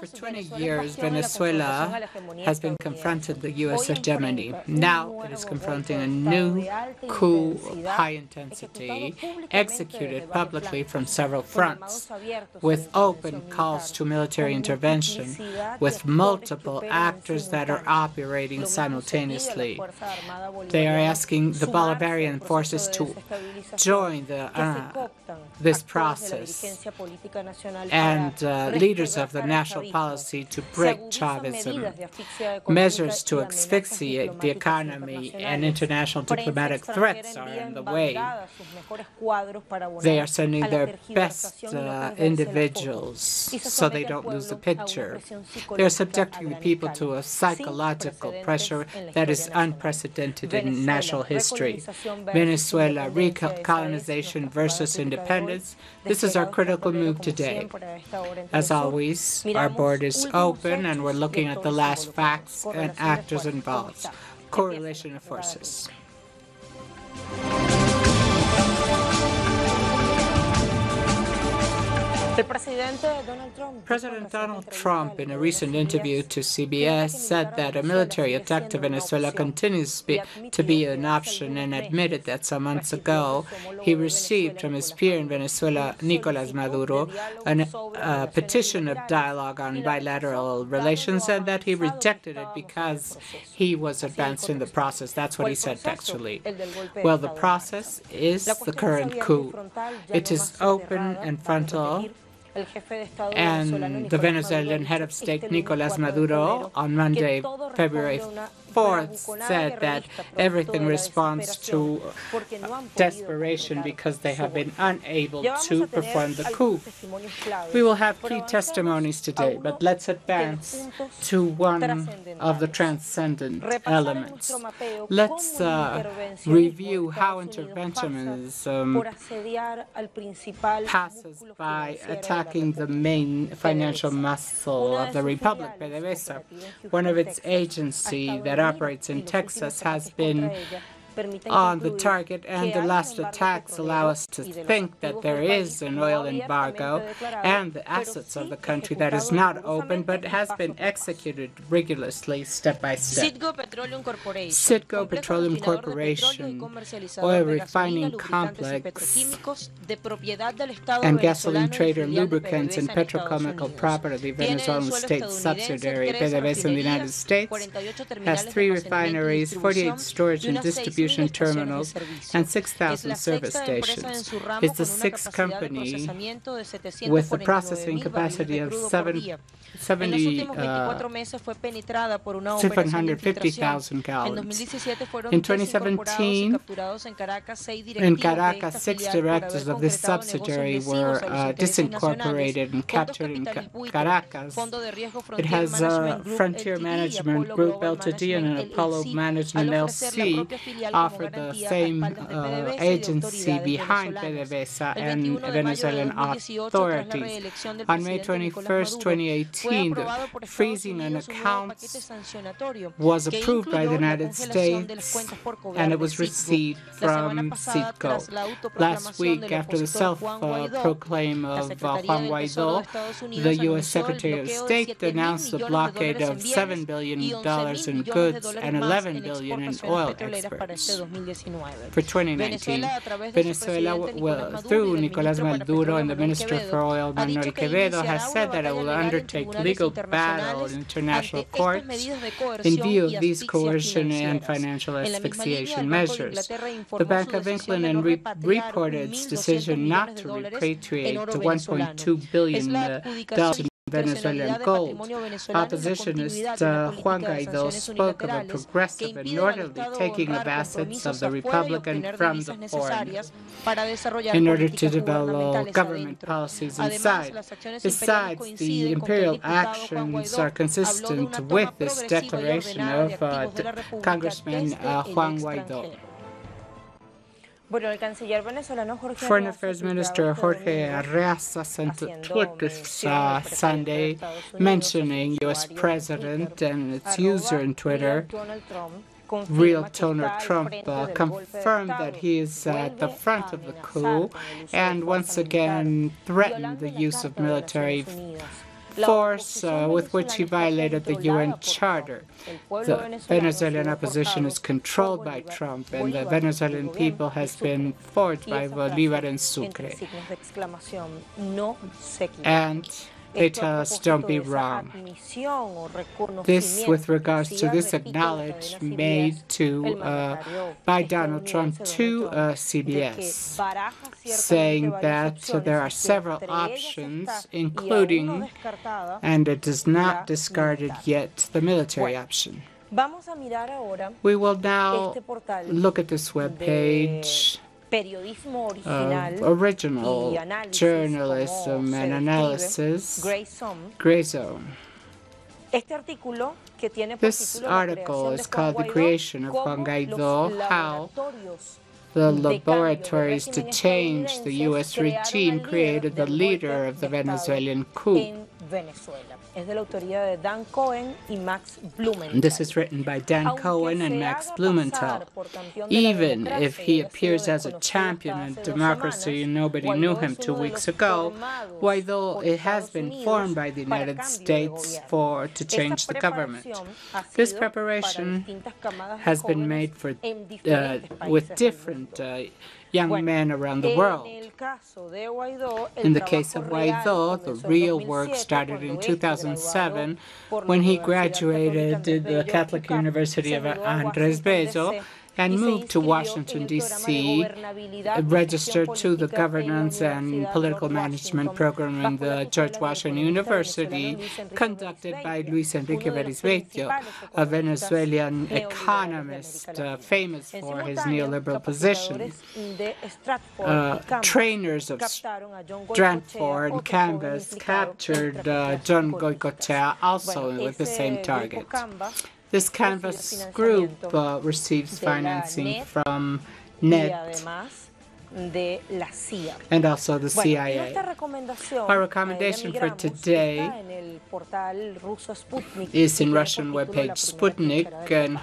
For 20 years, Venezuela has been confronted the U.S. hegemony. Now it is confronting a new coup of high intensity, executed publicly from several fronts, with open calls to military intervention, with multiple actors that are operating simultaneously. They are asking the Bolivarian forces to join this process, and leaders of the national policy to break Chavism. Measures to asphyxiate the economy and international diplomatic threats are in the way. They are sending their best individuals so they don't lose the picture. They are subjecting the people to a psychological pressure that is unprecedented in national history. Venezuela, recolonization versus independence. This is our critical move today. As always, our board is open and we're looking at the last facts and actors involved. Correlation of forces. President Donald Trump, in a recent interview to CBS, said that a military attack to Venezuela continues to be an option and admitted that some months ago he received from his peer in Venezuela, Nicolás Maduro, a petition of dialogue on bilateral relations and that he rejected it because he was advanced in the process. That's what he said textually. Well, the process is the current coup. It is open and frontal. And the Venezuelan head of state, Nicolás Maduro, on Monday, February 4th, said that everything responds to desperation because they have been unable to perform the coup. We will have key testimonies today, but let's advance to one of the transcendent elements. Let's review how interventionism passes by attacking the main financial muscle of the Republic, PDVSA. One of its agencies that operates in Texas has been on the target, and the last attacks allow us to think that there is an oil embargo and the assets of the country that is not open but has been executed rigorously step by step. Citgo Petroleum Corporation, oil refining complex, and gasoline trader lubricants and petrochemical property, Venezuelan state subsidiary PDVSA in the United States, has 3 refineries, 48 storage and distribution terminals, and 6,000 service stations. It's the 6th company with a processing capacity of 750,000 gallons. In 2017, in Caracas, 6 directors of this subsidiary were disincorporated and captured in Caracas. It has a Frontier Management Group Ltd and an Apollo Management LC offered the same agency behind PDVSA and Venezuelan authorities. On May 21st, 2018, the freezing an account was approved by the United States and it was received from Citgo. Last week, after the self-proclaim of Juan Guaidó, the U.S. Secretary of State announced the blockade of $7 billion in goods and $11 billion in oil exports. For 2019, Venezuela, through Nicolás Maduro and the Minister for Oil, Manuel Quevedo, has said that it will undertake legal battle in international courts in view of these coercion and financial asphyxiation measures. The Bank of England reported its decision not to repatriate the $1.2 billion in Venezuelan gold. Oppositionist Juan Guaidó spoke of a progressive and orderly taking of assets of the Republic and from the foreign in order to develop government policies inside. Besides, the imperial actions are consistent with this declaration of Congressman Juan Guaidó. Foreign Affairs Minister Jorge Arreaza sent a tweet this Sunday mentioning U.S. President and its user in Twitter, Real Donald Trump, confirmed that he is at the front of the coup and once again threatened the use of military force with which he violated the UN Charter. The Venezuelan opposition is controlled by Trump, and the Venezuelan people has been forged by Bolívar and Sucre. And they tell us, don't be wrong. This, with regards to this acknowledgement made by Donald Trump to CBS, saying that there are several options, including, and it is not discarded yet, the military option. We will now look at this webpage. Original journalism and analysis, Gray Zone. This article is called The Creation of Juan Guaidó, How the Laboratories to Change the U.S. Regime Created the Leader of the Venezuelan Coup. This is written by Dan Cohen and Max Blumenthal. Even if he appears as a champion of democracy and nobody knew him 2 weeks ago, Guaidó it has been formed by the United States to change the government. This preparation has been made with different young men around the world. In the case of Guaidó, the real work started in 2007 when he graduated the Catholic University of Andrés Bello and moved to Washington, D.C., registered to the governance and political management program in the George Washington University, conducted by Luis Enrique Berisbeitia, a Venezuelan economist famous for his neoliberal positions. Trainers of Stratford and Canvas captured John Goycochea also with the same target. This Canvas group receives financing from NET and also the CIA. Our recommendation for today is in Russian webpage Sputnik, and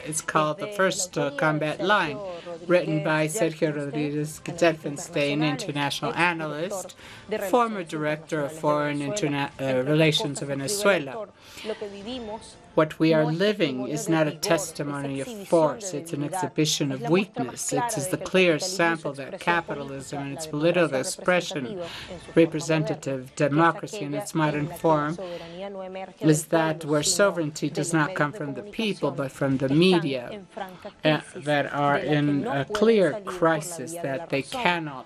it's called The First Combat Line, written by Sergio Rodriguez Gelfenstein, international analyst, former director of Foreign Relations of Venezuela. What we are living is not a testimony of force. It's an exhibition of weakness. It is the clear sample that capitalism and its political expression, representative democracy in its modern form, is that where sovereignty does not come from the people, but from the media, that are in a clear crisis, that they cannot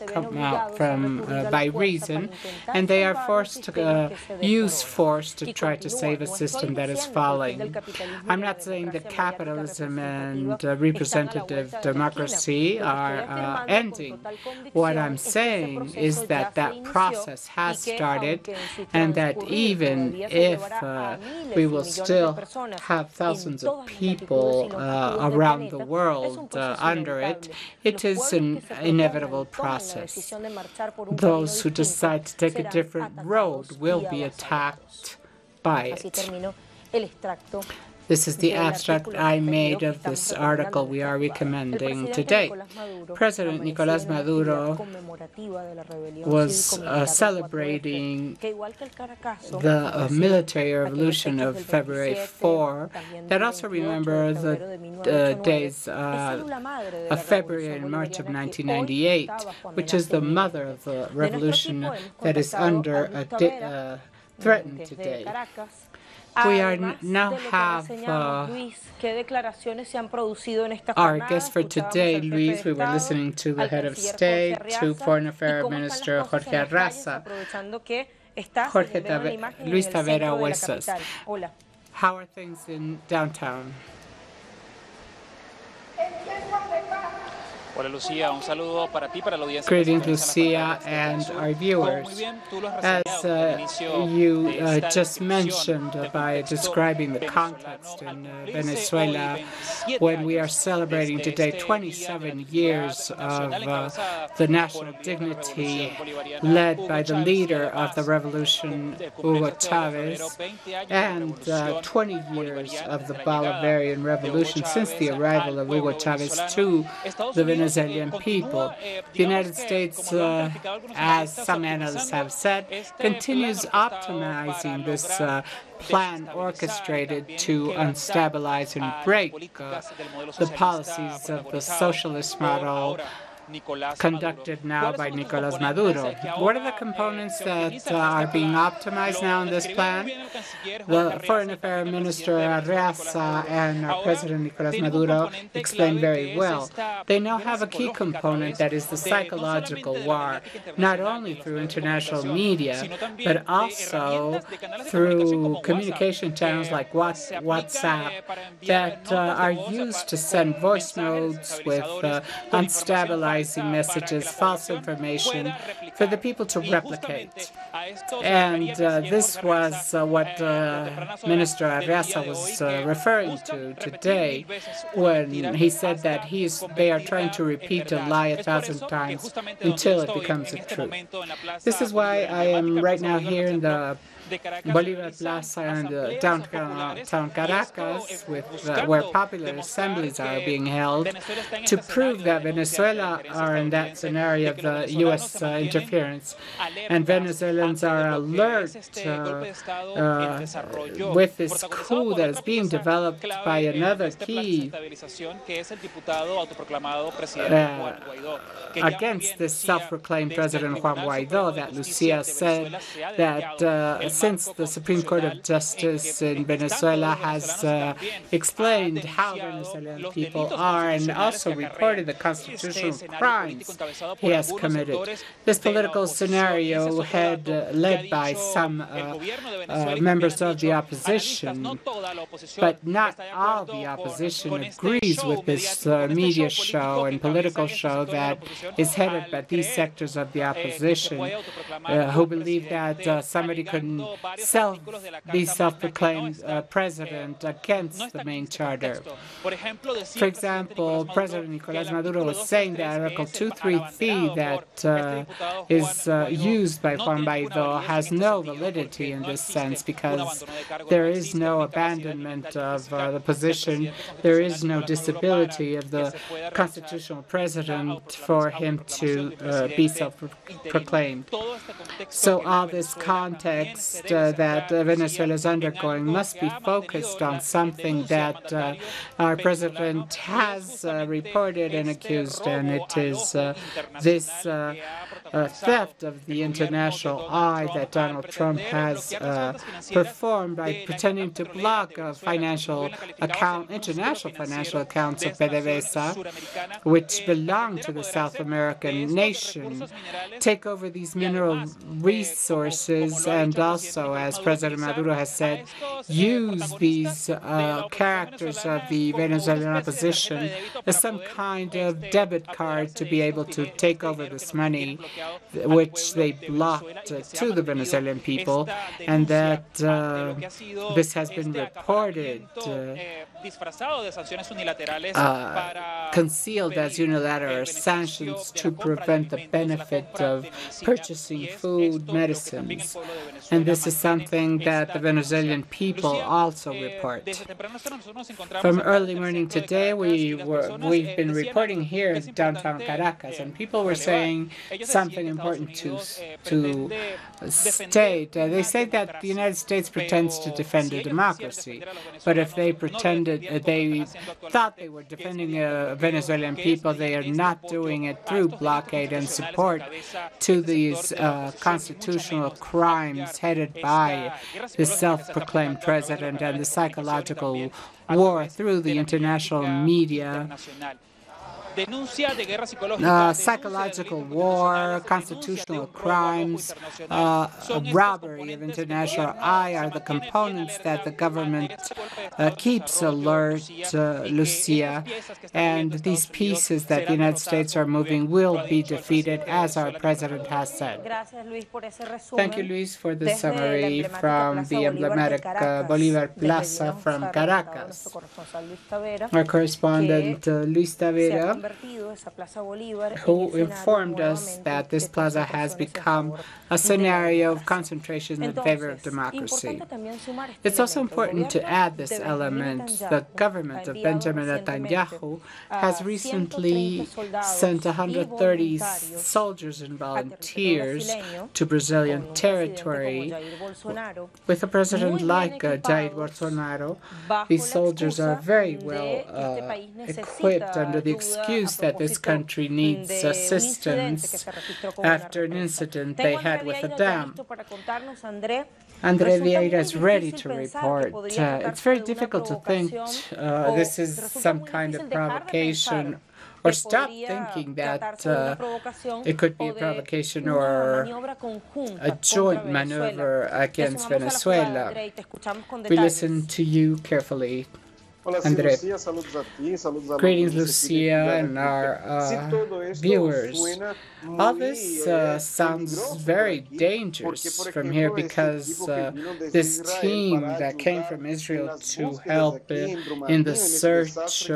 come out from by reason, and they are forced to use force to try to save a system that is falling. I'm not saying that capitalism and representative democracy are ending. What I'm saying is that that process has started, and that even if we will still have thousands of people around the world under it, it is an inevitable process. Those who decide to take a different road will be attacked by it. This is the abstract I made of this article we are recommending today. President Nicolás Maduro was celebrating the military revolution of February 4, that also remember the days of February and March of 1998, which is the mother of the revolution that is under threatened today. We now have our guest for today, Luis. We were listening to the head of state, to Foreign Affairs Minister Jorge Arraza. Luis Tavera Huesas. How are things in downtown? Hola Lucía, un saludo para ti, para la audiencia. Greetings, Lucia, and our viewers. As you just mentioned by describing the context in Venezuela, when we are celebrating today 27 years of the national dignity led by the leader of the revolution, Hugo Chavez, and 20 years of the Bolivarian revolution since the arrival of Hugo Chavez to the Venezuelan Venezuelan people. The United States, as some analysts have said, continues optimizing this plan orchestrated to unstabilize and break the policies of the socialist model conducted now by Nicolás Maduro. What are the components that are being optimized now in this plan? The Foreign Affairs Minister Arreaza and our President Nicolás Maduro explained very well. They now have a key component that is the psychological war, not only through international media, but also through communication channels like WhatsApp that are used to send voice notes with unstabilized messages, false information, for the people to replicate. And this was what Minister Arreaza was referring to today when he said that they are trying to repeat a lie 1,000 times until it becomes a truth. This is why I am right now here in the Bolivar Plaza and downtown Caracas, where popular assemblies are being held, to prove that Venezuela are in that scenario of the U.S. interference. And Venezuelans are alert with this coup that is being developed by another key against this self-proclaimed President Juan Guaidó, that Lucia said that since the Supreme Court of Justice in Venezuela has explained how Venezuelan people are and also reported the constitutional crimes he has committed. This political scenario led by some members of the opposition, but not all the opposition agrees with this media show and political show that is headed by these sectors of the opposition who believe that somebody could be self-proclaimed president against the main charter. For example, President Nicolás Maduro was saying that Article 233 that is used by Juan Guaidó has no validity in this sense because there is no abandonment of the position, there is no disability of the constitutional president for him to be self-proclaimed. So all this context that Venezuela is undergoing must be focused on something that our president has reported and accused, and it is this theft of the international eye that Donald Trump has performed by pretending to block international financial accounts of PDVSA, which belong to the South American nation, take over these mineral resources, and also, as President Maduro has said, use these characters of the Venezuelan opposition as some kind of debit card to be able to take over this money, which they blocked to the Venezuelan people, and that this has been reported concealed as unilateral sanctions to prevent the benefit of purchasing food, medicines. And this is something that the Venezuelan people also report. From early morning today, we've been reporting here in downtown Caracas, and people were saying something important to state. They say that the United States pretends to defend a democracy, but if they thought they were defending Venezuelan people, they are not doing it through blockade and support to these constitutional crimes headed by the self-proclaimed president and the psychological war through the international media. Psychological war, constitutional crimes, robbery of international eye are the components that the government keeps alert, Lucia, and these pieces that the United States are moving will be defeated, as our president has said. Thank you, Luis, for the summary from the emblematic Bolivar Plaza from Caracas. Our correspondent, Luis Tavera, who informed us that this plaza has become a scenario of concentration in favor of democracy. It's also important to add this element. The government of Benjamin Netanyahu has recently sent 130 soldiers and volunteers to Brazilian territory. With a president like Jair Bolsonaro, these soldiers are very well equipped under the excuse that this country needs assistance after an incident they had with a dam. André Vieira is ready to report. It's very difficult to think this is some kind of provocation, or stop thinking that it could be a provocation or a joint maneuver against Venezuela. We listen to you carefully, André. Greetings, Lucia, and our viewers. All this sounds very dangerous from here because this team that came from Israel to help in the search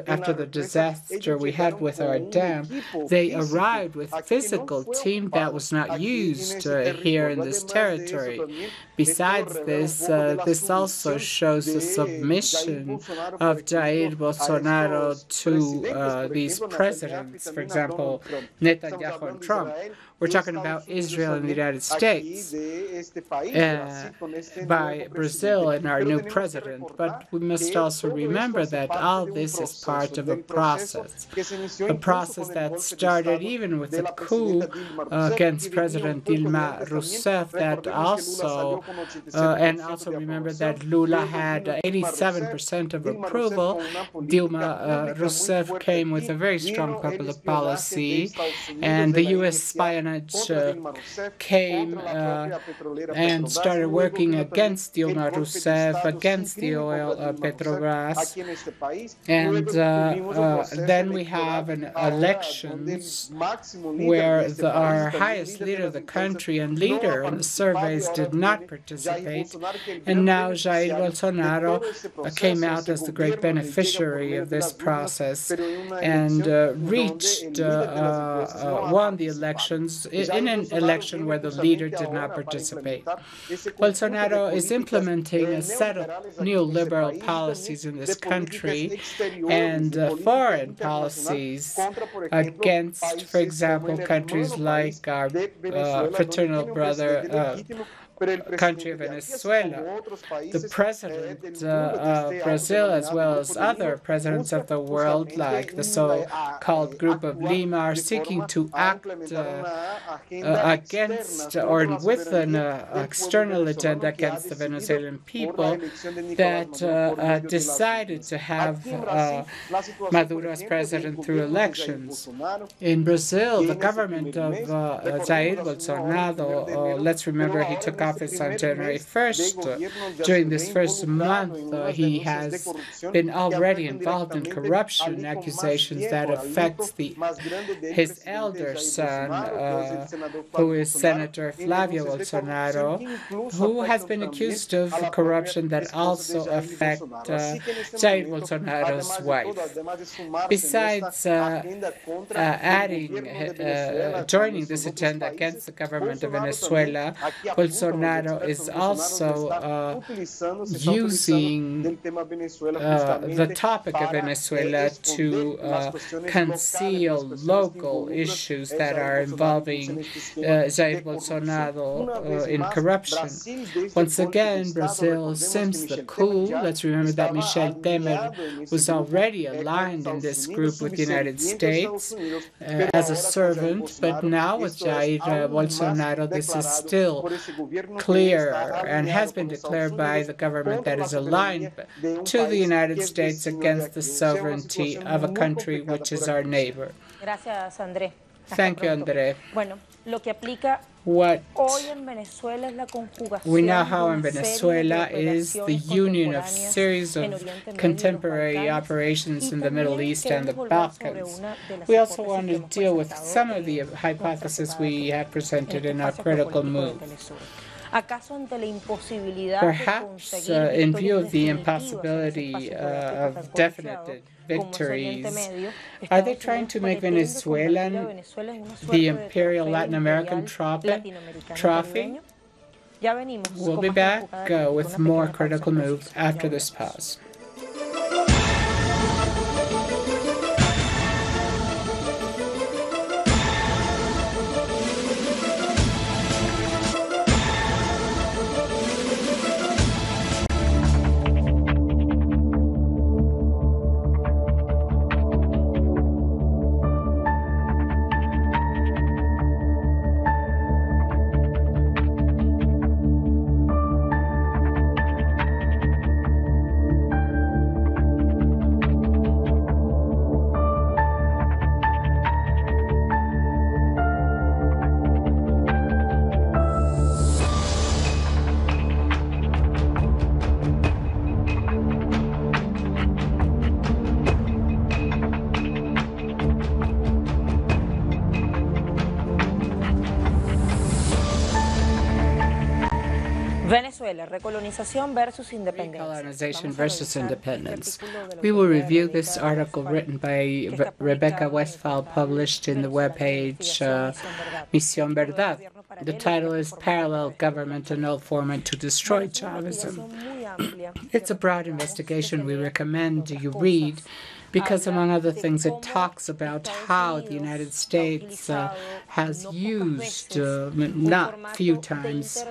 after the disaster we had with our dam, they arrived with physical team that was not used here in this territory. Besides this, this also shows the submission of Jair Bolsonaro to these presidents, for example, Netanyahu and Trump. We're talking about Israel and the United States by Brazil and our new president. But we must also remember that all this is part of a process that started even with the coup against President Dilma Rousseff. That also, and also remember that Lula had 87% of approval. Dilma Rousseff came with a very strong popular policy, and the U.S. espionage came and started working against Dilma Rousseff, against the oil Petrobras, and then we have elections where our highest leader of the country and leader in the surveys did not participate, and now Jair Bolsonaro came out as the great beneficiary of this process and won the elections in an election where the leader did not participate. Bolsonaro is implementing a set of neoliberal policies in this country and foreign policies against, for example, countries like our fraternal brother country of Venezuela. The president of Brazil, as well as other presidents of the world, like the so-called Group of Lima, are seeking to act against or with an external agenda against the Venezuelan people that decided to have Maduro as president through elections. In Brazil, the government of Jair Bolsonaro, let's remember he took office on January 1st. During this first month, he has been already involved in corruption accusations that affects his elder son, who is Senator Flavio Bolsonaro, who has been accused of corruption that also affect Jair Bolsonaro's wife. Besides joining this agenda against the government of Venezuela, Bolsonaro is also using the topic of Venezuela to conceal local issues that are involving Jair Bolsonaro in corruption. Once again, Brazil, since the coup, let's remember that Michel Temer was already aligned in this group with the United States as a servant, but now with Jair Bolsonaro, this is still clear and has been declared by the government that is aligned to the United States against the sovereignty of a country which is our neighbor. Thank you, André. What we now have in Venezuela is the union of series of contemporary operations in the Middle East and the Balkans. We also want to deal with some of the hypotheses we have presented in our critical move. Perhaps, in view of the impossibility of definite victories, are they trying to make Venezuelan the imperial Latin American trophy? We'll be back with more critical moves after this pause. Venezuela, Recolonization versus Independence. Recolonization versus Independence. We will review this article written by Rebecca Westphal, published in the webpage Misión Verdad. The title is Parallel Government, an Old Format to Destroy Chavism. It's a broad investigation we recommend you read because, among other things, it talks about how the United States has used, not few times,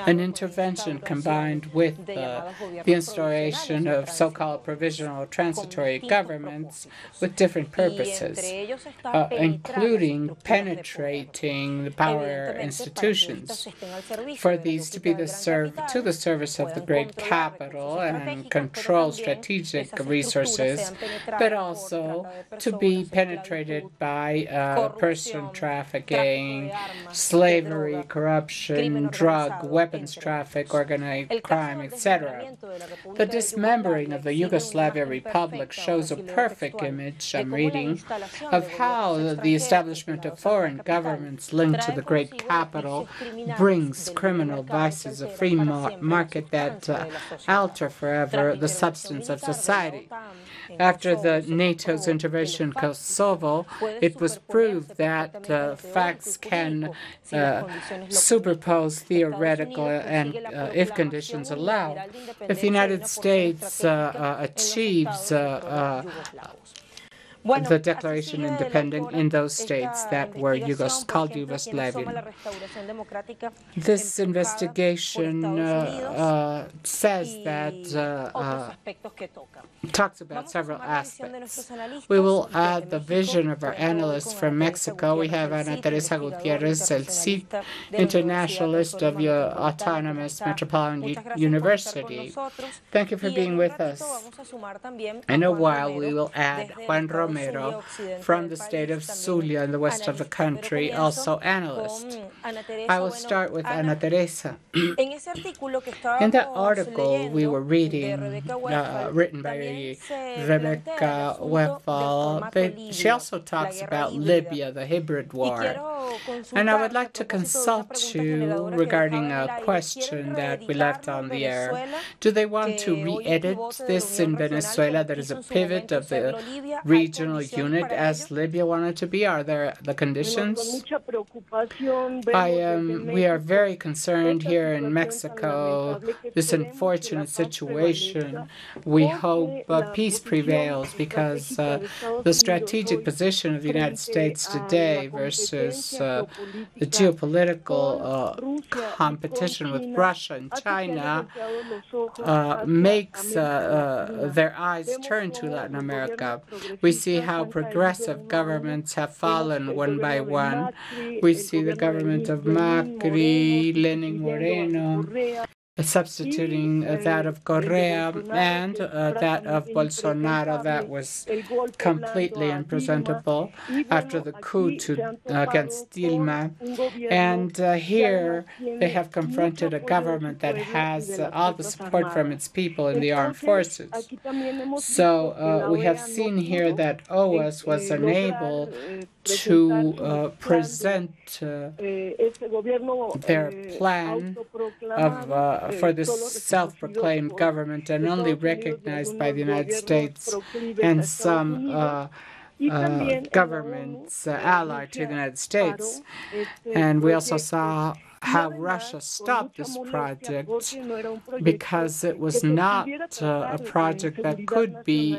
an intervention combined with the instauration of so-called provisional transitory governments with different purposes, including penetrating the power institutions, for these to be to the service of the great capital and control strategic resources, but also to be penetrated by person trafficking, slavery, corruption, drug, weapons traffic, organized crime, etc. The dismembering of the Yugoslavia Republic shows a perfect image, I'm reading, of how the establishment of foreign governments linked to the great capital brings criminal vices of free market that alter forever the substance of society. After the NATO's intervention in Kosovo, it was proved that facts can superpose theoretical and, if conditions allow, if the United States achieves the declaration independent in those states that were called Yugoslavian. This investigation says that talks about several aspects. We will add the vision of our analysts from Mexico. We have Ana Teresa Gutierrez, El CID, Internationalist of Autonomous Metropolitan University. Thank you for being with us. In a while, we will add Juan Romero from the state of Zulia in the west of the country, also analyst. I will start with Ana Teresa. In that article we were reading, written by Rebecca Westphal, she also talks about Libya, the hybrid war. And I would like to consult you regarding a question that we left on the air. Do they want to re-edit this in Venezuela? That is a pivot of the regional unit as Libya wanted to be? Are there the conditions? We are very concerned here in Mexico, this unfortunate situation. We hope peace prevails because the strategic position of the United States today versus the geopolitical competition with Russia and China makes their eyes turn to Latin America. We see how progressive governments have fallen one by one. We see the government of Macri, Lenin Moreno, substituting that of Correa and that of Bolsonaro that was completely unpresentable after the coup against Dilma. And here they have confronted a government that has all the support from its people in the armed forces. So we have seen here that OAS was unable to present their plan for this self-proclaimed government, and only recognized by the United States and some governments allied to the United States. And we also saw how Russia stopped this project because it was not a project that could be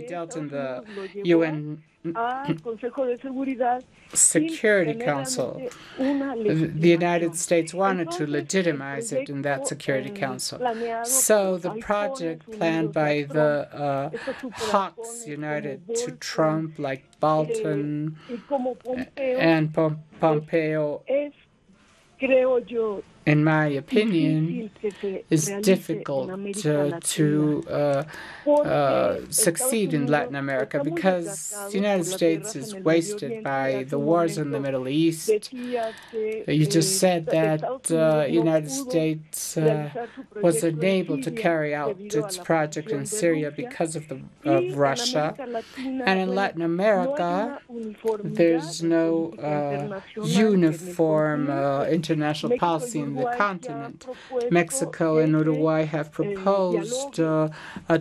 dealt in the UN Security Council. The United States wanted to legitimize it in that Security Council. So the project planned by the hawks united to Trump, like Bolton and Pompeo, in my opinion, is difficult to succeed in Latin America because the United States is wasted by the wars in the Middle East. You just said that the United States was unable to carry out its project in Syria because of Russia. And in Latin America, there's no uniform international policy in the continent. Mexico and Uruguay have proposed a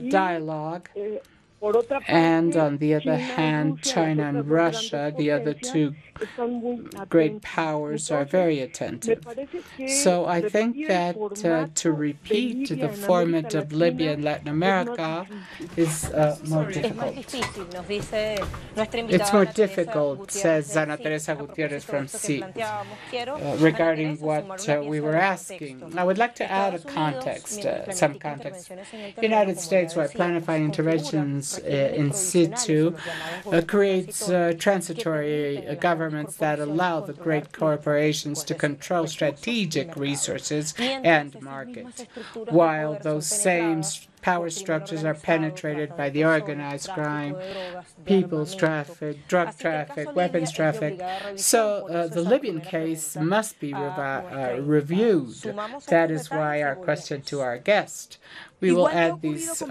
dialogue, and on the other hand, China and Russia, the other two great powers, are very attentive. So I think that to repeat the format of Libya and Latin America is more difficult. It's more difficult, says Ana Teresa Gutierrez from C, regarding what we were asking. I would like to add a context, some context. The United States, while planifying interventions in situ, creates transitory governments that allow the great corporations to control strategic resources and markets, while those same power structures are penetrated by the organized crime, people's traffic, drug traffic, weapons traffic. So the Libyan case must be reviewed. That is why our question to our guest. We will add these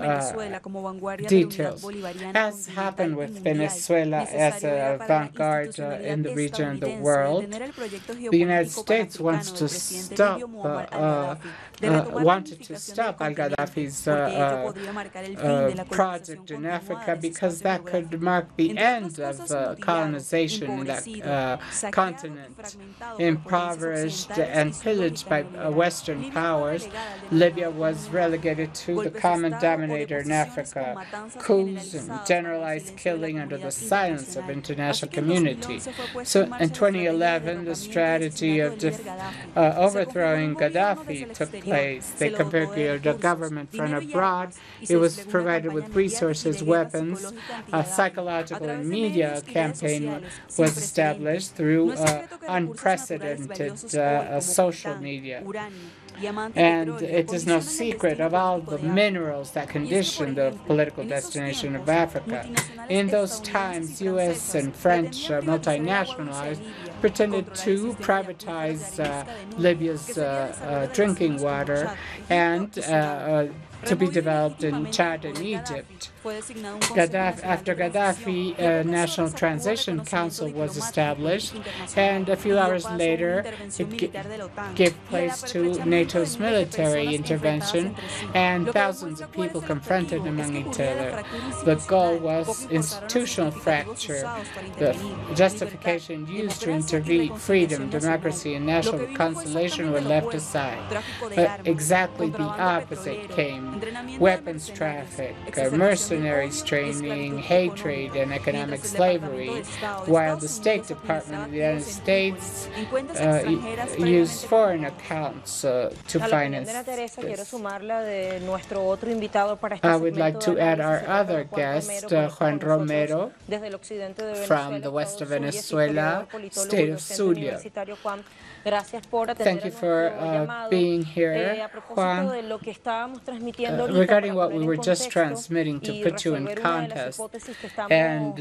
details. As happened with Venezuela as a vanguard in the region and the world, the United States wants to stop wanted to stop al-Gaddafi's project in Africa because that could mark the end of colonization in that continent. Impoverished and pillaged by Western powers, Libya was relegated to the common denominator in Africa, coups and generalized killing under the silence of international community. So in 2011, the strategy of overthrowing Gaddafi took place. They configured a government from abroad. It was provided with resources, weapons. A psychological and media campaign was established through unprecedented social media. And it is no secret of all the minerals that condition the political destination of Africa. In those times, U.S. and French multinationals pretended to privatize Libya's drinking water and to be developed in Chad and Egypt. After Gaddafi, a National Transition Council was established, and a few hours later, it gave place to NATO's military intervention, and thousands of people confronted among each other. The goal was institutional fracture. The justification used to intervene freedom, democracy, and national reconciliation were left aside. But exactly the opposite came. Weapons traffic, mercenaries training, hatred, and economic slavery, while the State Department of the United States used foreign accounts to finance this. I would like to add our other guest, Juan Romero, from the west of Venezuela, state of Zulia. Thank you for being here, Juan. regarding what we were just transmitting, to put you in context and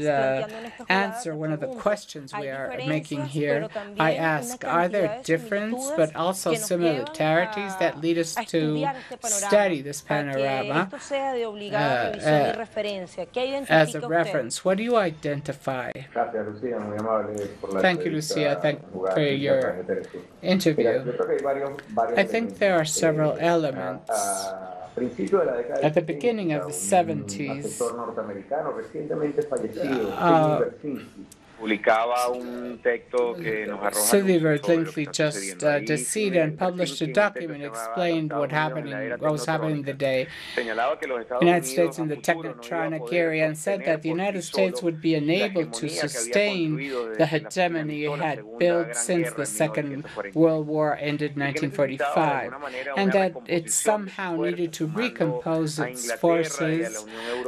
answer one of the questions we are making here, I ask, are there differences but also similarities that lead us to study this panorama as a reference? What do you identify? Thank you, Lucia. Thank you for your interview. I think there are several elements. At the beginning of the 70s, Sylvie Vertlinkly just deceased and published a document explained what was happening the day United States in the Technotronic area, and said that the United States would be unable to sustain the hegemony it had built since the Second World War ended in 1945, and that it somehow needed to recompose its forces,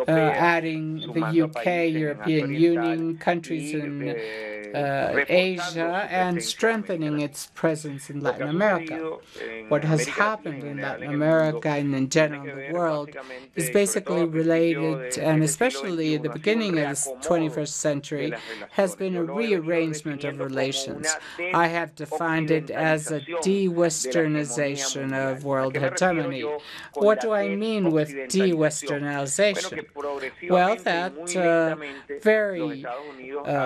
adding the UK, European Union, countries in Asia, and strengthening its presence in Latin America. What has happened in Latin America and in general in the world is basically related, and especially at the beginning of the 21st century, has been a rearrangement of relations. I have defined it as a de-Westernization of world hegemony. What do I mean with de-Westernization? Well, that very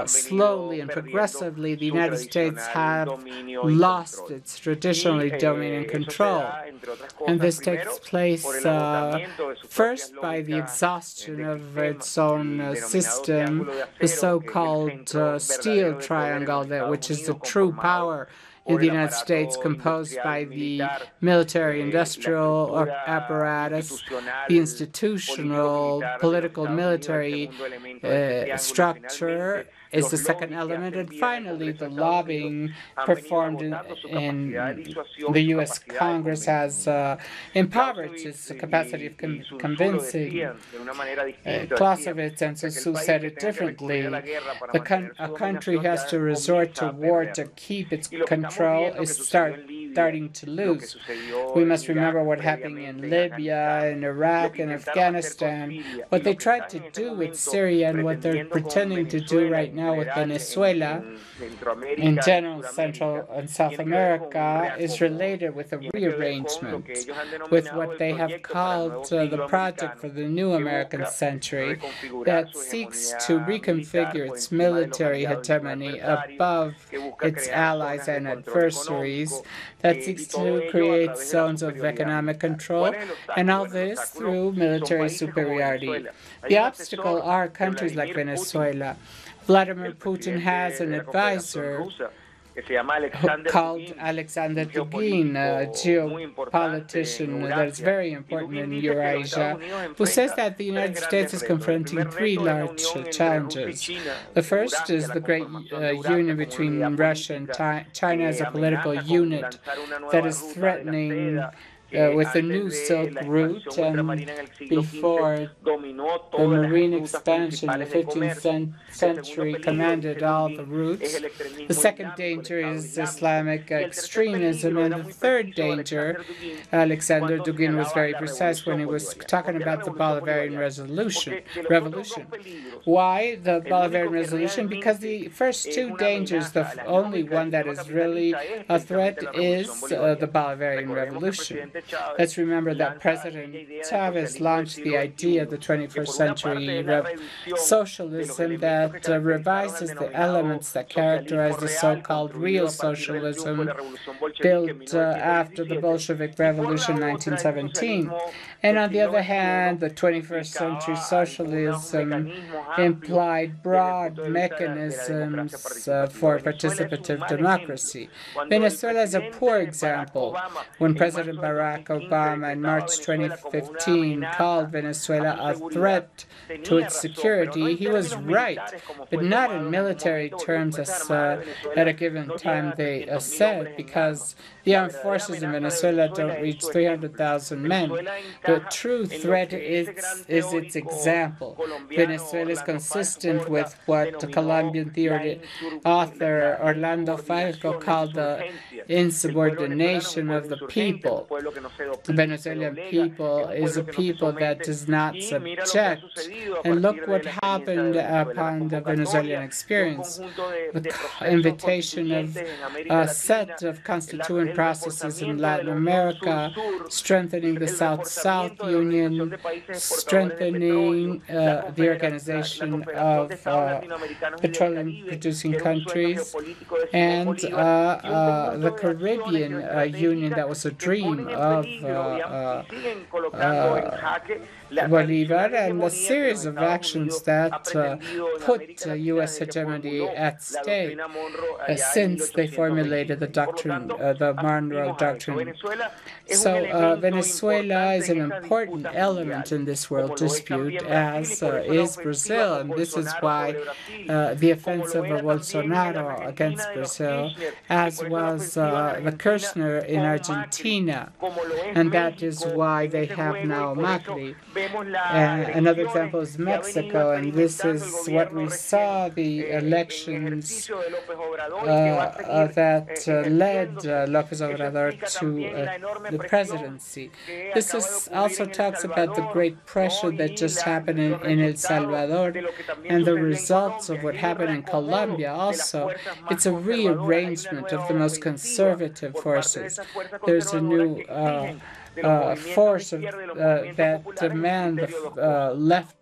slowly and progressively the United States have lost its traditional dominion control. And this takes place first by the exhaustion of its own system, the so-called steel triangle, which is the true power in the United States, composed by the military-industrial apparatus, the institutional, political, military structure is the second element, and finally the lobbying performed in the U.S. Congress has impoverished its capacity of convincing. Clausewitz and Sue said it differently. A country has to resort to war to keep its control is starting to lose. We must remember what happened in Libya, in Iraq, and Afghanistan, what they tried to do with Syria, and what they're pretending to do right now with Venezuela, in general Central and South America, is related with a rearrangement, with what they have called the Project for the New American Century, that seeks to reconfigure its military hegemony above its allies and adversaries, that seeks to create zones of economic control, and all this through military superiority. The obstacle are countries like Venezuela. Vladimir Putin has an advisor called Alexander Dugin, a geopolitician that is very important in Eurasia, who says that the United States is confronting three large challenges. The first is the great union between Russia and China as a political unit that is threatening with the new Silk Route, and before the marine expansion in the 15th century commanded all the routes. The second danger is Islamic extremism, and the third danger, Alexander Dugin was very precise when he was talking about the Bolivarian revolution. Why the Bolivarian Revolution? Because the first two dangers, the only one that is really a threat is the Bolivarian Revolution. Let's remember that President Chavez launched the idea of the 21st century socialism that revises the elements that characterize the so-called real socialism built after the Bolshevik Revolution in 1917. And on the other hand, the 21st century socialism implied broad mechanisms for participative democracy. Venezuela is a poor example. When President Barack Obama in March 2015 called Venezuela a threat to its security, he was right, but not in military terms as at a given time they said, because the armed forces in Venezuela don't reach 300,000 men. The true threat is its example. Venezuela is consistent with what the Colombian theory author Orlando Falco called the insubordination of the people. Venezuelan people is a people that does not subject. And look what happened upon the Venezuelan experience. The invitation of a set of constituent processes in Latin America, strengthening the South-South Union, strengthening the organization of petroleum-producing countries, and the Caribbean Union that was a dream of Bolivar, and a series of actions that put U.S. hegemony at stake since they formulated the doctrine, the Monroe Doctrine. So Venezuela is an important element in this world dispute, as is Brazil, and this is why the offensive of Bolsonaro against Brazil, as was the Kirchner in Argentina, and that is why they have now Macri. Another example is Mexico, and this is what we saw, the elections that led López Obrador to the presidency. This also talks about the great pressure that just happened in El Salvador and the results of what happened in Colombia also. It's a rearrangement of the most conservative forces. There's a new force that demand the left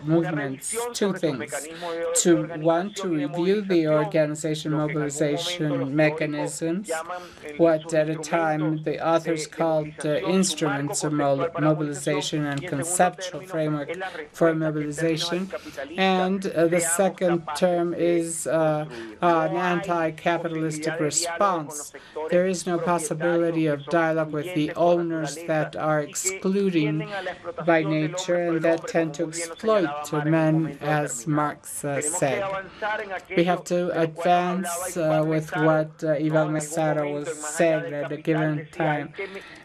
movements two things. One, to review the organization mobilization mechanisms, what at a time the authors called instruments of mobilization and conceptual framework for mobilization. And the second term is an anti-capitalistic response. There is no possibility of dialogue with the owners that are excluding by nature and that tend to exploit men, as Marx said. We have to advance with what Ivan Mesara said at a given time.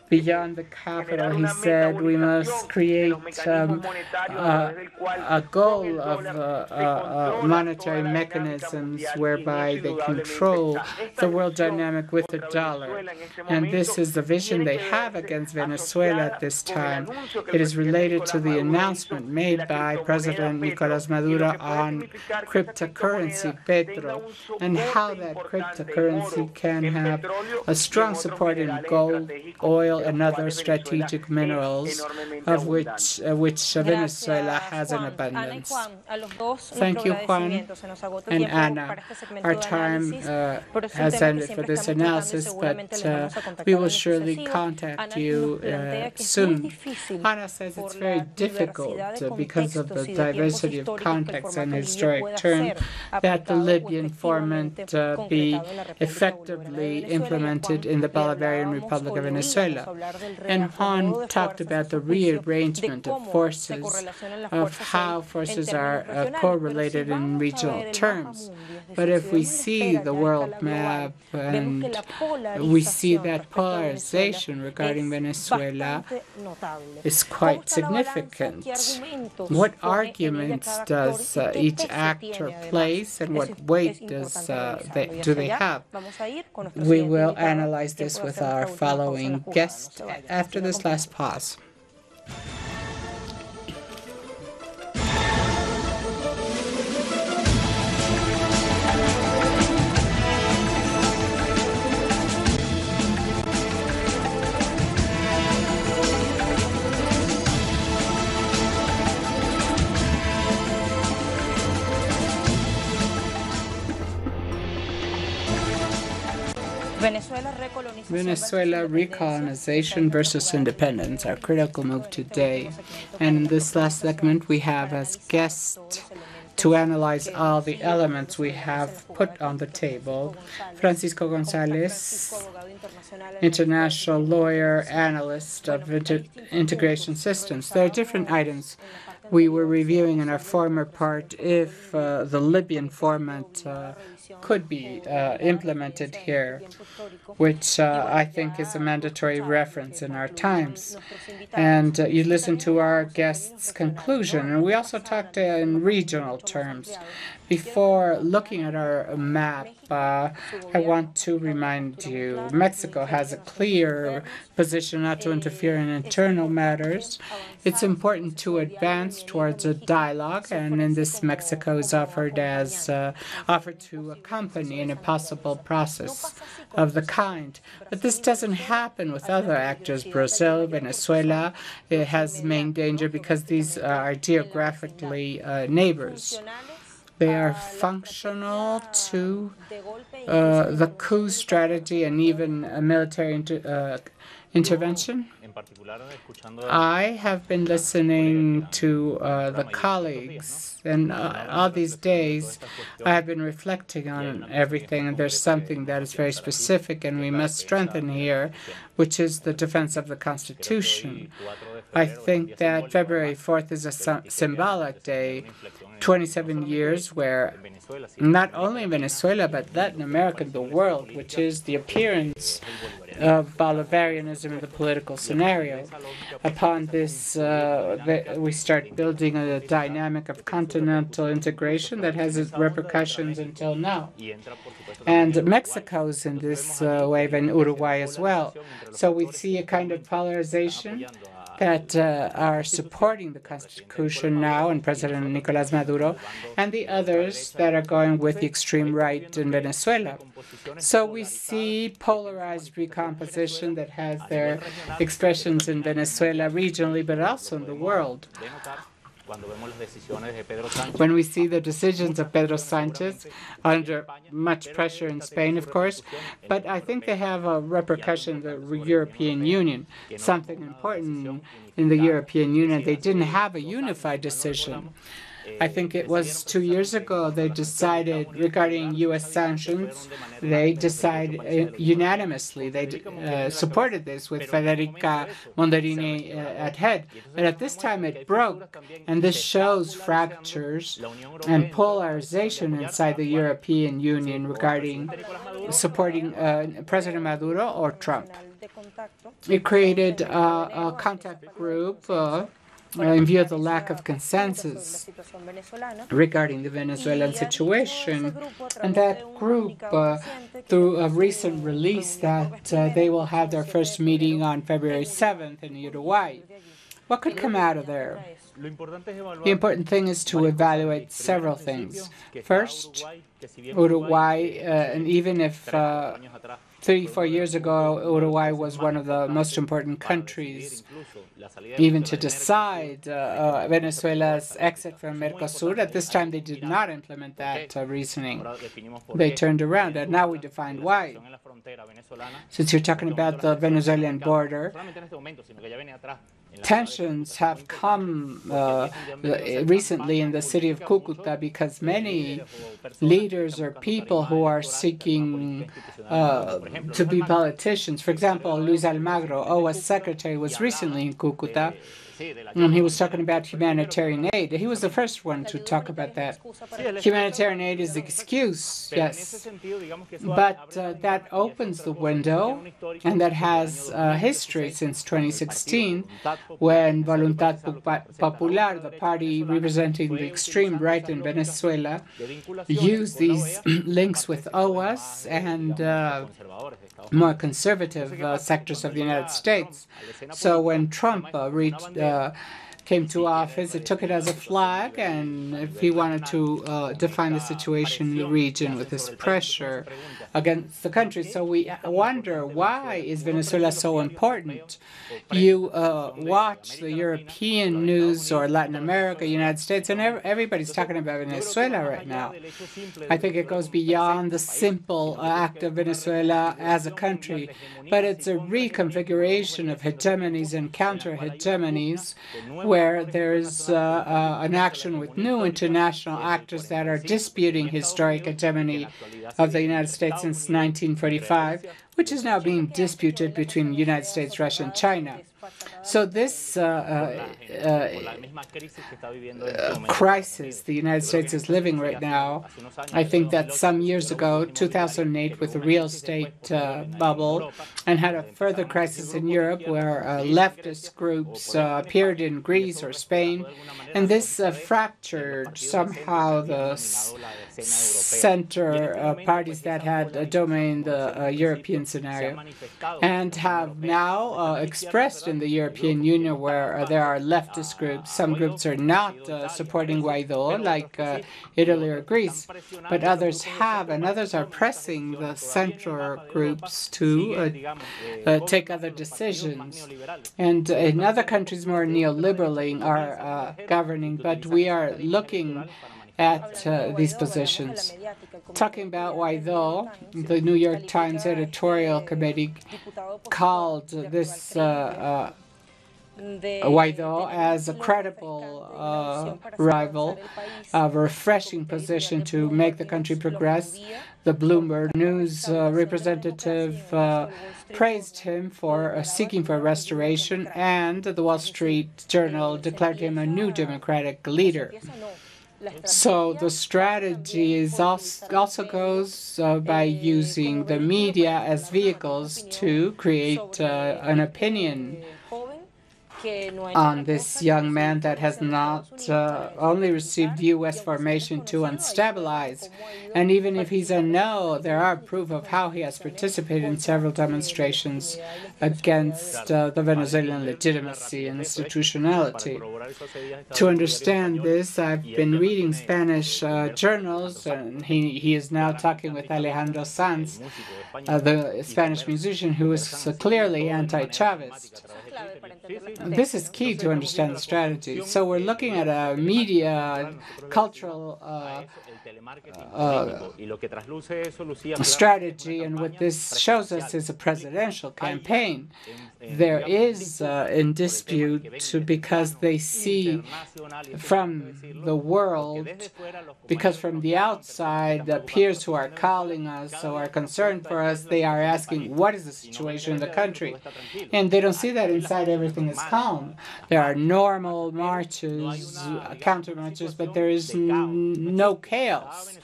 Beyond the capital, he said, we must create a goal of monetary mechanisms whereby they control the world dynamic with the dollar. And this is the vision they have against Venezuela at this time. It is related to the announcement made by President Nicolás Maduro on cryptocurrency, Petro, and how that cryptocurrency can have a strong support in gold, oil, and other strategic minerals, of which Venezuela has an abundance. Thank you, Juan and Ana. Our time has ended for this analysis, but we will surely contact you soon. Ana says it's very difficult because of the diversity of context and historic terms that the Libyan format be effectively implemented in the Bolivarian Republic of Venezuela. And Juan talked about the rearrangement of forces, of how forces are correlated in regional terms. But if we see the world map and we see that polarization regarding Venezuela is quite significant. What arguments does each actor place and what weight do they have? We will analyze this with our following guest after this last pause. Venezuela recolonization versus independence, our critical move today. And in this last segment, we have as guest to analyze all the elements we have put on the table, Francisco Gonzalez, international lawyer, analyst of integration systems. There are different items we were reviewing in our former part if the Libyan format could be implemented here, which I think is a mandatory reference in our times. And you listen to our guest's conclusion. And we also talked in regional terms, Before looking at our map, I want to remind you Mexico has a clear position not to interfere in internal matters. It's important to advance towards a dialogue, and in this, Mexico is offered to accompany in a possible process of the kind. But this doesn't happen with other actors. Brazil, Venezuela, it has main danger because these are geographically neighbors. They are functional to the coup strategy and even a military intervention. I have been listening to the colleagues, and all these days I have been reflecting on everything, and there's something that is very specific and we must strengthen here, which is the defense of the Constitution. I think that February 4th is a symbolic day, 27 years where not only Venezuela but Latin America, the world, which is the appearance of Bolivarianism in the political scenario. Upon this, we start building a dynamic of continental integration that has its repercussions until now. And Mexico's in this wave, and Uruguay as well. So we see a kind of polarization that are supporting the Constitution now, and President Nicolás Maduro, and the others that are going with the extreme right in Venezuela. So we see polarized recomposition that has their expressions in Venezuela regionally, but also in the world. When we see the decisions of Pedro Sanchez under much pressure in Spain, of course, but I think they have a repercussion in the European Union. Something important in the European Union, they didn't have a unified decision. I think it was 2 years ago they decided regarding U.S. sanctions. They decided unanimously. They supported this with Federica Mogherini at head. But at this time it broke, and this shows fractures and polarization inside the European Union regarding supporting President Maduro or Trump. It created a contact group in view of the lack of consensus regarding the Venezuelan situation. And that group, through a recent release that they will have their first meeting on February 7th in Uruguay. What could come out of there? The important thing is to evaluate several things. First, Uruguay, and even if 34 years ago, Uruguay was one of the most important countries even to decide Venezuela's exit from Mercosur. At this time, they did not implement that reasoning. They turned around, and now we define why. Since you're talking about the Venezuelan border, tensions have come recently in the city of Cucuta because many leaders or people who are seeking to be politicians. For example, Luis Almagro, OAS secretary, was recently in Cucuta, and he was talking about humanitarian aid. He was the first one to talk about that. Humanitarian aid is the excuse, yes, but that opens the window, and that has history since 2016, when Voluntad Popular, the party representing the extreme right in Venezuela, used these links with OAS and more conservative sectors of the United States. So when Trump came to office, it took it as a flag, and if he wanted to define the situation in the region with this pressure against the country. So we wonder, why is Venezuela so important? You watch the European news or Latin America, United States, and everybody's talking about Venezuela right now. I think it goes beyond the simple act of Venezuela as a country, but it's a reconfiguration of hegemonies and counter-hegemonies, where there's an action with new international actors that are disputing historic hegemony of the United States since 1945, which is now being disputed between the United States, Russia, and China. So this crisis the United States is living right now, I think that some years ago, 2008, with the real estate bubble, and had a further crisis in Europe where leftist groups appeared in Greece or Spain, and this fractured somehow the center parties that had dominated the European scenario, and have now expressed in the European Union where there are leftist groups. Some groups are not supporting Guaidó, like Italy or Greece, but others have, and others are pressing the center groups to take other decisions. And in other countries, more neoliberally are governing, but we are looking at these positions. Talking about Guaidó, the New York Times editorial committee called this Guaidó as a credible rival, a refreshing position to make the country progress. The Bloomberg News representative praised him for seeking for restoration, and the Wall Street Journal declared him a new democratic leader. So the strategy is also goes by using the media as vehicles to create an opinion on this young man that has not only received U.S. formation to unstabilize. And even if he's a no, there are proof of how he has participated in several demonstrations against the Venezuelan legitimacy and institutionality. To understand this, I've been reading Spanish journals, and he is now talking with Alejandro Sanz, the Spanish musician who is clearly anti-Chavist. This is key to understand the strategy. So we're looking at a media, cultural strategy, and what this shows us is a presidential campaign. There is in dispute because they see from the world, because from the outside, the peers who are calling us, who are concerned for us, they are asking, what is the situation in the country? And they don't see that inside everything is calm. There are normal marches, counter marches, but there is no chaos.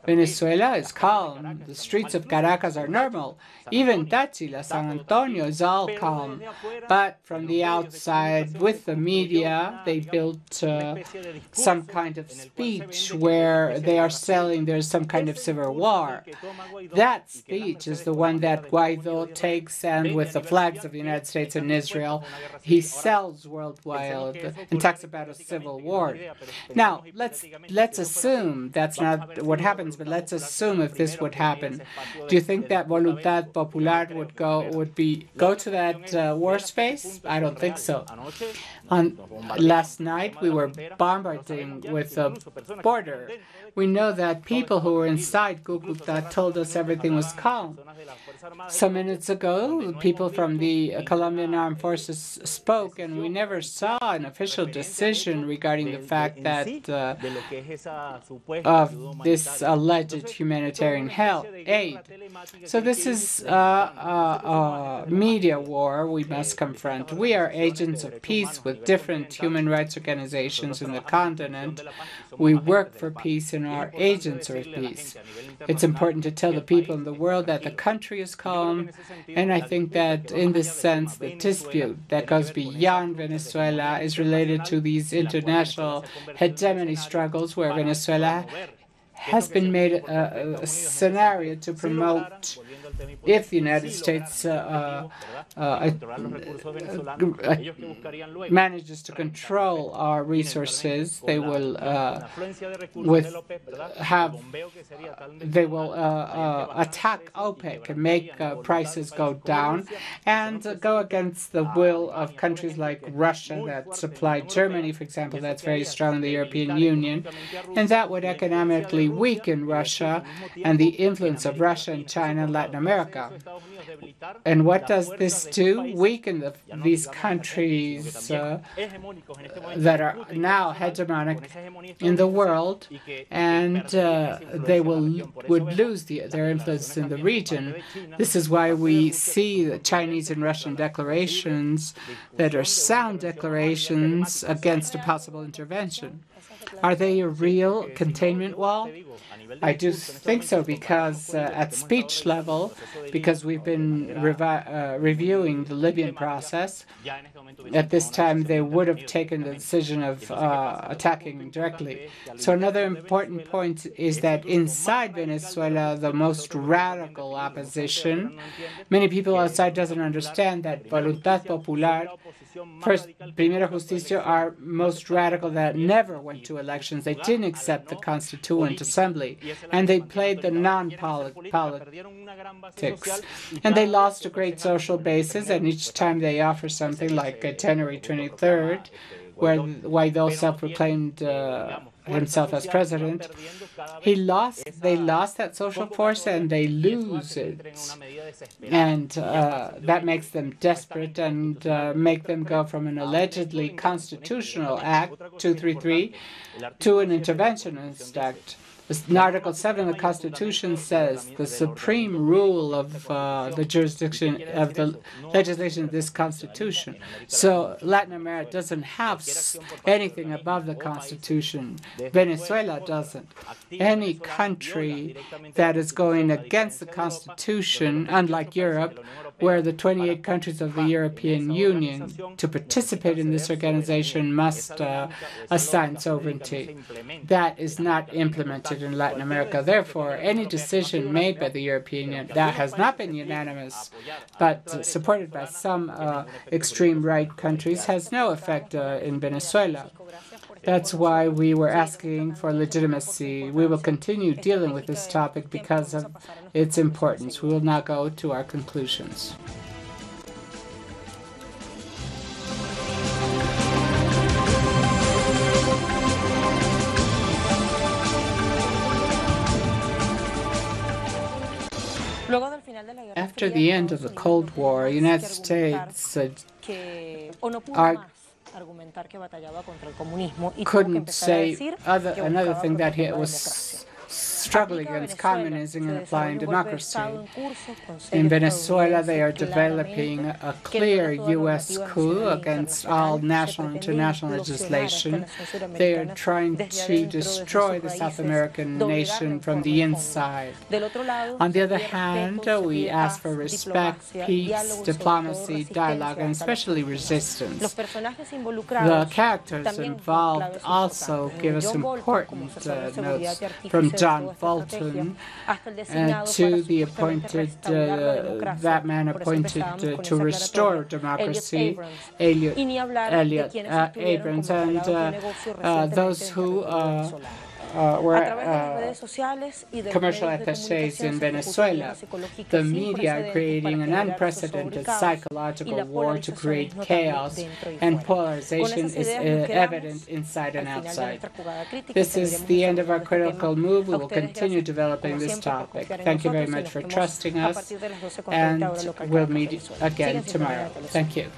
Venezuela is calm. The streets of Caracas are normal. Even Táchira, San Antonio is all calm. But from the outside, with the media, they built some kind of speech where they are selling there's some kind of civil war. That speech is the one that Guaidó takes, and with the flags of the United States and Israel, he sells worldwide and talks about a civil war. Now, let's assume that's not what happens, but let's assume if this would happen. Do you think that Voluntad Popular would go to that war space? I don't think so. Last night, we were bombarding with the border. We know that people who were inside Cucuta told us everything was calm. Some minutes ago, people from the Colombian Armed Forces spoke, and we never saw an official decision regarding the fact that of this alleged humanitarian aid. So this is a media war we must confront. We are agents of peace with different human rights organizations in the continent. We work for peace and are agents of peace. It's important to tell the people in the world that the country is calm, and I think that in this sense, the dispute that goes beyond Venezuela is related to these international hegemony struggles where Venezuela has been made a scenario to promote, if the United States manages to control our resources, they will attack OPEC and make prices go down, and go against the will of countries like Russia that supply Germany, for example, that's very strong in the European Union, and that would economically weaken Russia and the influence of Russia and China in Latin America. And what does this do? Weaken these countries that are now hegemonic in the world, and they would lose their influence in the region. This is why we see the Chinese and Russian declarations that are sound declarations against a possible intervention. Are they a real containment wall? I do think so, because at speech level, because we've been reviewing the Libyan process, at this time they would have taken the decision of attacking directly. So another important point is that inside Venezuela, the most radical opposition, many people outside doesn't understand that Voluntad Popular, first, Primera Justicia, are most radical that never went to elections. They didn't accept the Constituent Assembly, and they played the non-politics. And they lost a great social basis, and each time they offer something like January 23rd, where Guaidó self-proclaimed himself as president, they lost that social force, and they lose it. And that makes them desperate and make them go from an allegedly constitutional act, 233, to an interventionist act. Article 7 of the Constitution says the supreme rule of the jurisdiction of the legislation of this Constitution. So Latin America doesn't have anything above the Constitution. Venezuela doesn't. Any country that is going against the Constitution, unlike Europe, where the 28 countries of the European Union, to participate in this organization, must assign sovereignty. That is not implemented in Latin America. Therefore, any decision made by the European Union that has not been unanimous, but supported by some extreme right countries, has no effect in Venezuela. That's why we were asking for legitimacy. We will continue dealing with this topic because of its importance. We will now go to our conclusions. After the end of the Cold War, the United States couldn't say another thing that he was struggling against communism and applying democracy. In Venezuela, they are developing a clear U.S. coup against all national and international legislation. They are trying to destroy the South American nation from the inside. On the other hand, we ask for respect, peace, diplomacy, dialogue, and especially resistance. The characters involved also give us important notes, from John Bolton to the appointed, that man appointed to restore democracy, Elliot Abrams, and those who were commercial attachés in Venezuela. The media are creating an unprecedented psychological war to create chaos, and polarization is evident inside and outside. This is the end of our critical move. We will continue developing this topic. Thank you very much for trusting us, and we'll meet again tomorrow. Thank you.